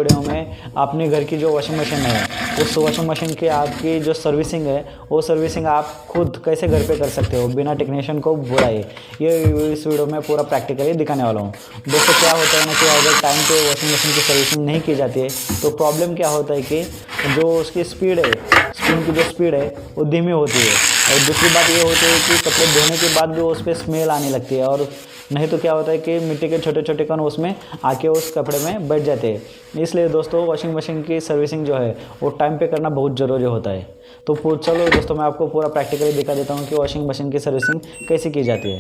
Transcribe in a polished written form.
Video में अपने घर की जो वॉशिंग मशीन है उस वॉशिंग मशीन की आपकी जो सर्विसिंग है वो सर्विसिंग आप खुद कैसे घर पे कर सकते हो बिना टेक्नीशियन को बुलाए, ये इस वीडियो में पूरा प्रैक्टिकली दिखाने वाला हूँ। दोस्तों क्या होता है ना कि अगर टाइम पे वॉशिंग मशीन की सर्विसिंग नहीं की जाती है तो प्रॉब्लम क्या होता है कि जो उसकी स्पीड है, स्पिन की जो स्पीड है वो धीमी होती है। और दूसरी बात ये होती है कि कपड़े धोने के बाद भी उस पर स्मेल आने लगती है, और नहीं तो क्या होता है कि मिट्टी के छोटे छोटे कण उसमें आके उस कपड़े में बैठ जाते हैं। इसलिए दोस्तों वॉशिंग मशीन की सर्विसिंग जो है वो टाइम पे करना बहुत ज़रूरी होता है। तो चलो दोस्तों मैं आपको पूरा प्रैक्टिकली दिखा देता हूँ कि वॉशिंग मशीन की सर्विसिंग कैसे की जाती है।